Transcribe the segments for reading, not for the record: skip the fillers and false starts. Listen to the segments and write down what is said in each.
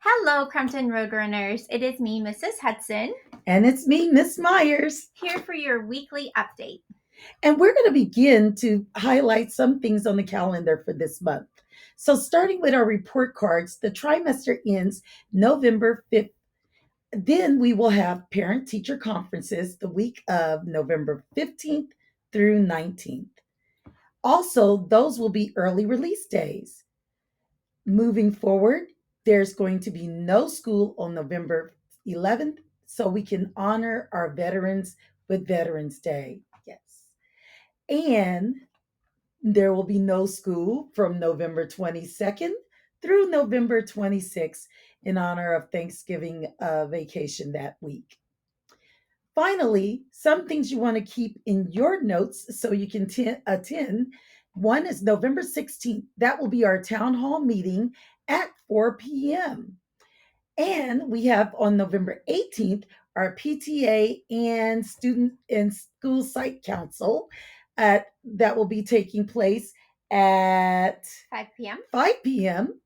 Hello, Crumpton Roadrunners. It is me, Mrs. Hudson, And it's me, Miss Myers. here for your weekly update. And we're going to begin to highlight some things on the calendar for this month. So, starting with our report cards, the trimester ends November 5th. Then we will have parent teacher conferences the week of November 15th through 19th. Also, those will be early release days. Moving forward, there's going to be no school on November 11th, so we can honor our veterans with Veterans Day. Yes. And there will be no school from November 22nd through November 26th in honor of Thanksgiving vacation that week. Finally, some things you want to keep in your notes so you can attend. One is November 16th. That will be our town hall meeting at 4 p.m. And we have on November 18th our PTA and student and school site council that will be taking place at 5 p.m. 5 p.m.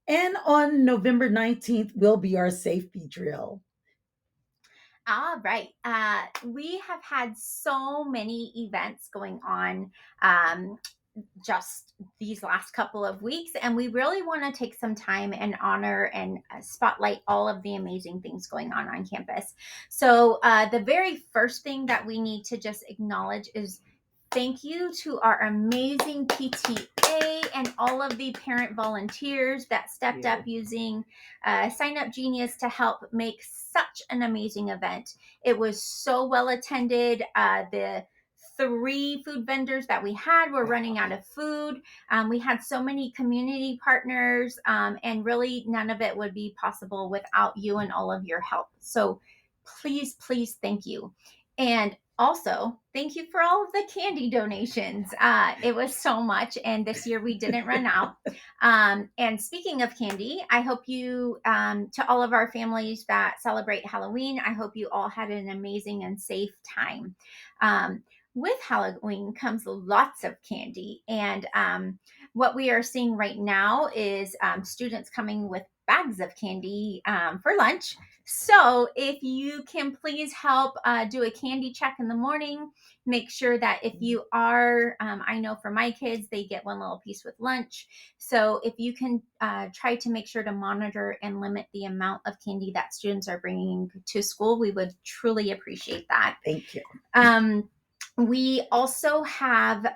And on November 19th will be our safety drill. All right. We have had so many events going on just these last couple of weeks, and we really want to take some time and honor and spotlight all of the amazing things going on campus. So, the very first thing that we need to just acknowledge is thank you to our amazing PTA and all of the parent volunteers that stepped up using Sign Up Genius to help make such an amazing event. It was so well attended. The 3 food vendors that we had were running out of food. We had so many community partners, and really none of it would be possible without you and all of your help. So please, please, thank you. And also, thank you for all of the candy donations. It was so much, and this year we didn't run out. And speaking of candy, I hope you, to all of our families that celebrate Halloween, I hope you all had an amazing and safe time. With Halloween comes lots of candy. And what we are seeing right now is students coming with bags of candy for lunch. So if you can please help do a candy check in the morning, make sure that if you are, I know for my kids, they get one little piece with lunch. So if you can try to make sure to monitor and limit the amount of candy that students are bringing to school, we would truly appreciate that. Thank you. We also have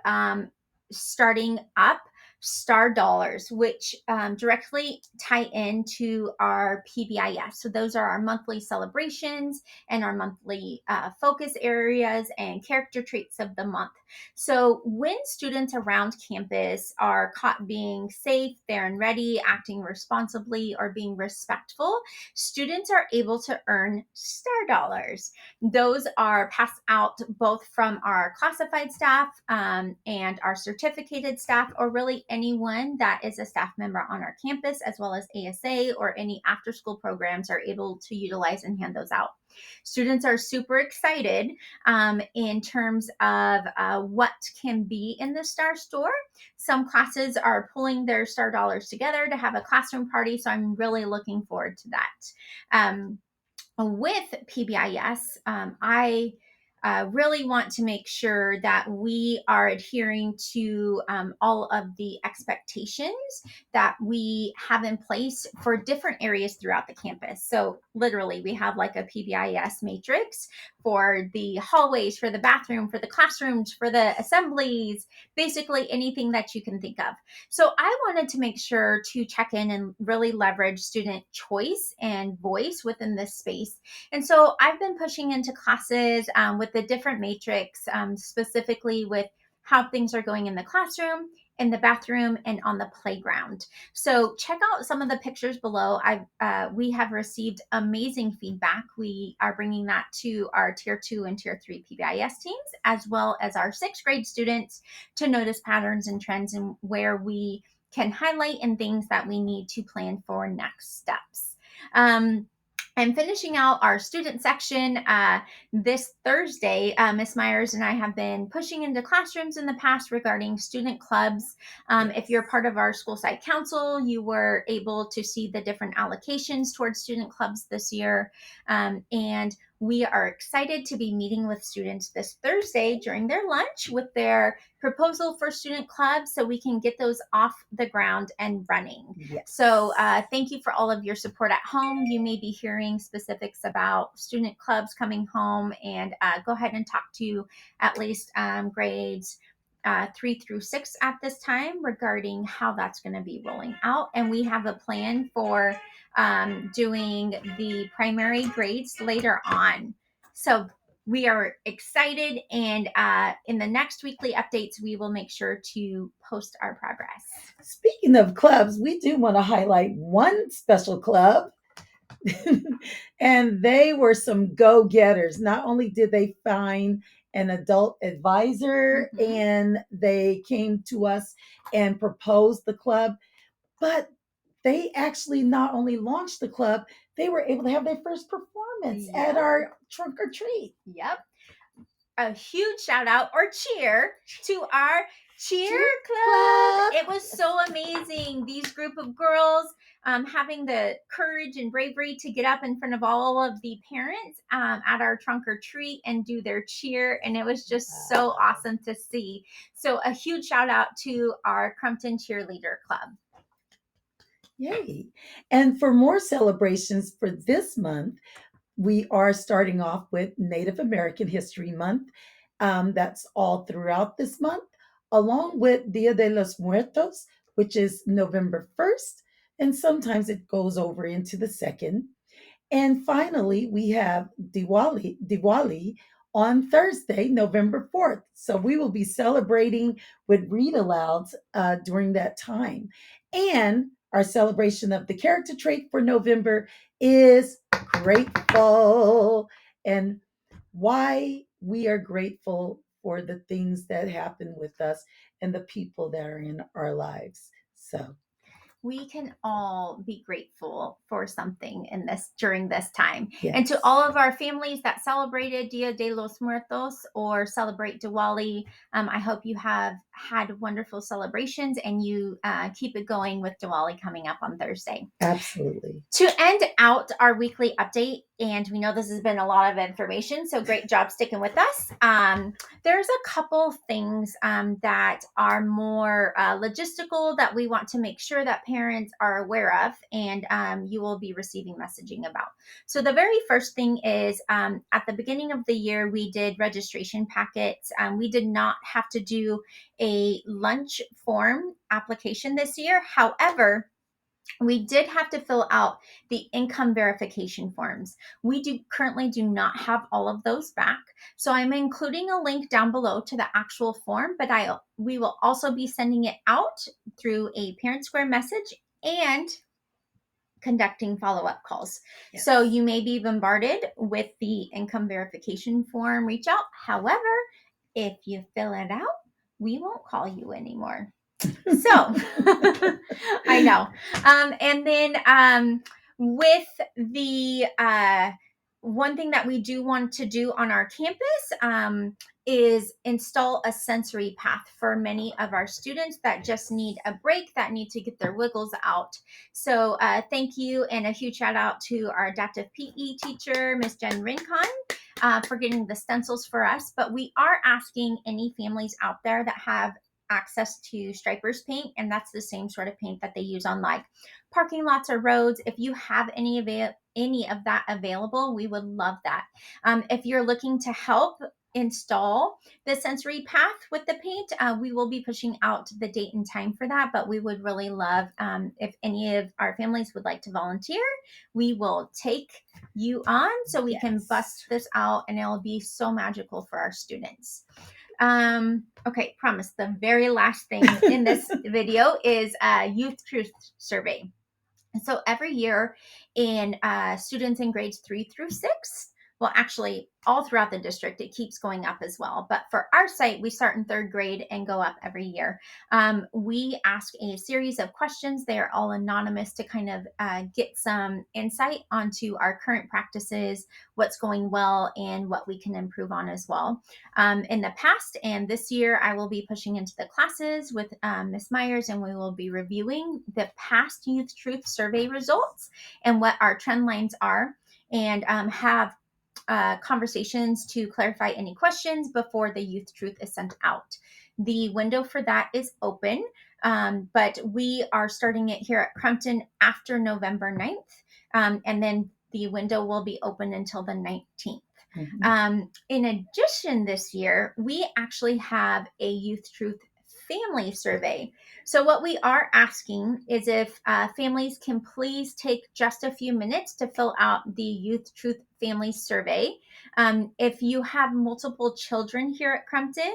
starting up Star Dollars, which directly tie into our PBIS. So those are our monthly celebrations and our monthly focus areas and character traits of the month. So when students around campus are caught being safe, fair, and ready, acting responsibly, or being respectful, students are able to earn Star Dollars. Those are passed out both from our classified staff and our certificated staff, or really anyone that is a staff member on our campus, as well as ASA or any after school programs are able to utilize and hand those out. Students are super excited in terms of what can be in the Star Store. Some classes are pulling their Star Dollars together to have a classroom party, so I'm really looking forward to that. With PBIS, I really want to make sure that we are adhering to all of the expectations that we have in place for different areas throughout the campus. So literally we have like a PBIS matrix for the hallways, for the bathroom, for the classrooms, for the assemblies, basically anything that you can think of. So I wanted to make sure to check in and really leverage student choice and voice within this space. And so I've been pushing into classes with the different matrix, specifically with how things are going in the classroom, in the bathroom, and on the playground. So check out some of the pictures below. We have received amazing feedback. We are bringing that to our Tier 2 and Tier 3 PBIS teams, as well as our 6th grade students, to notice patterns and trends and where we can highlight and things that we need to plan for next steps. And finishing out our student section this Thursday, Ms. Myers and I have been pushing into classrooms in the past regarding student clubs. If you're part of our school site council, you were able to see the different allocations towards student clubs this year. And we are excited to be meeting with students this Thursday during their lunch with their proposal for student clubs so we can get those off the ground and running. Yes. So thank you for all of your support at home. You may be hearing specifics about student clubs coming home, and go ahead and talk to at least grades 3 through 6 at this time regarding how that's going to be rolling out. And we have a plan for doing the primary grades later on. So we are excited, and in the next weekly updates, we will make sure to post our progress. Speaking of clubs, we do want to highlight one special club. And they were some go-getters. Not only did they find an adult advisor and they came to us and proposed the club, but they actually not only launched the club, they were able to have their first performance at our trunk or treat. Yep. A huge shout out or cheer to our cheer club. It was so amazing. These group of girls having the courage and bravery to get up in front of all of the parents at our trunk or treat and do their cheer. And it was just so awesome to see. So a huge shout out to our Crumpton Cheerleader Club. Yay. And for more celebrations for this month, we are starting off with Native American History Month. That's all throughout this month, along with Dia de los Muertos, which is November 1st, and sometimes it goes over into the 2nd. And finally, we have Diwali on Thursday, November 4th. So we will be celebrating with read alouds during that time. And our celebration of the character trait for November is grateful, and why we are grateful for the things that happen with us and the people that are in our lives. So we can all be grateful for something in this during this time. yes. And to all of our families that celebrated Dia de los Muertos or celebrate Diwali, I hope you have had wonderful celebrations and you keep it going with Diwali coming up on Thursday. Absolutely. To end out our weekly update, and we know this has been a lot of information, so great job sticking with us. There's a couple things that are more logistical that we want to make sure that parents are aware of, and you will be receiving messaging about. So the very first thing is at the beginning of the year, we did registration packets. We did not have to do a lunch form application this year. However, we did have to fill out the income verification forms. We currently do not have all of those back. So I'm including a link down below to the actual form, but we will also be sending it out through a Parent Square message and conducting follow-up calls. Yes. So you may be bombarded with the income verification form reach out. However, if you fill it out, we won't call you anymore. So I know. And then with the one thing that we do want to do on our campus is install a sensory path for many of our students that just need a break, that need to get their wiggles out. So thank you, and a huge shout out to our adaptive PE teacher, Miss Jen Rincon, for getting the stencils for us. But we are asking any families out there that have access to stripers paint, and that's the same sort of paint that they use on like parking lots or roads. If you have any of that available, we would love that. If you're looking to help install the sensory path with the paint, we will be pushing out the date and time for that, but we would really love if any of our families would like to volunteer. We will take you on so we can bust this out, and it'll be so magical for our students. Okay, promise. The very last thing in this video is a youth truth survey. So every year in students in grades 3 through 6, well, actually, all throughout the district, it keeps going up as well. But for our site, we start in third grade and go up every year. We ask a series of questions. They are all anonymous to kind of get some insight onto our current practices, what's going well, and what we can improve on as well. In the past and this year, I will be pushing into the classes with Ms. Myers, and we will be reviewing the past Youth Truth Survey results and what our trend lines are, and have conversations to clarify any questions before the Youth Truth is sent out. The window for that is open, but we are starting it here at Crumpton after November 9th, and then the window will be open until the 19th. In addition, this year, we actually have a Youth Truth family survey. So what we are asking is if families can please take just a few minutes to fill out the Youth Truth family survey. If you have multiple children here at Crumpton,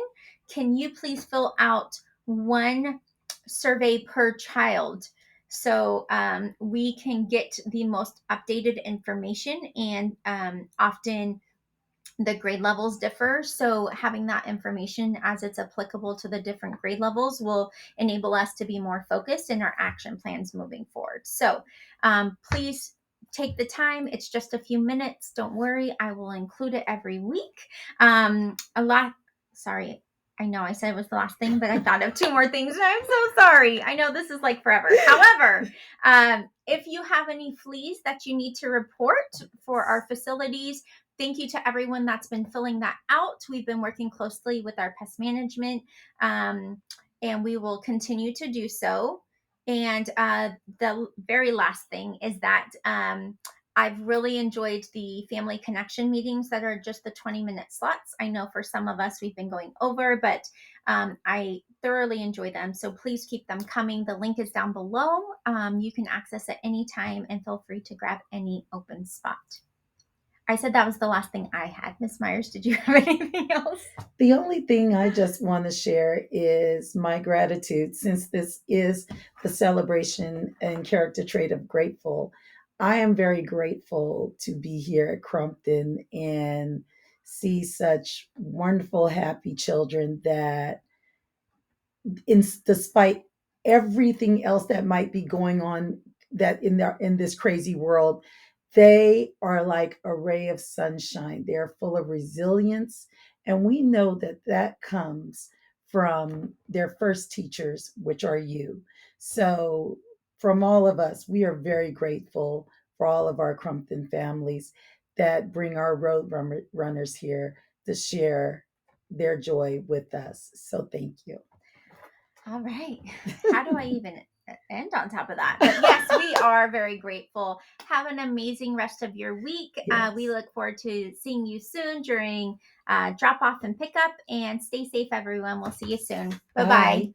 can you please fill out one survey per child? So we can get the most updated information, and often the grade levels differ. So having that information as it's applicable to the different grade levels will enable us to be more focused in our action plans moving forward. So please take the time. It's just a few minutes. Don't worry. I will include it every week. Sorry. I know I said it was the last thing, but I thought of two more things, and I'm so sorry. I know this is like forever. However, if you have any fleas that you need to report for our facilities, thank you to everyone that's been filling that out. We've been working closely with our pest management, and we will continue to do so. And the very last thing is that I've really enjoyed the family connection meetings that are just the 20-minute slots. I know for some of us we've been going over, but I thoroughly enjoy them. So please keep them coming. The link is down below. You can access it anytime, and feel free to grab any open spot. I said that was the last thing I had. Ms. Myers, did you have anything else? The only thing I just want to share is my gratitude, since this is the celebration and character trait of grateful. I am very grateful to be here at Crumpton and see such wonderful, happy children that, despite everything else that might be going on, that in this crazy world, they are like a ray of sunshine. They're full of resilience, and we know that that comes from their first teachers, which are you. So from all of us, we are very grateful for all of our Crumpton families that bring our runners here to share their joy with us. So thank you. All right. How do I even end on top of that? But yes, we are very grateful. Have an amazing rest of your week. Yes. We look forward to seeing you soon during drop off and pickup. And stay safe, everyone. We'll see you soon. Bye bye.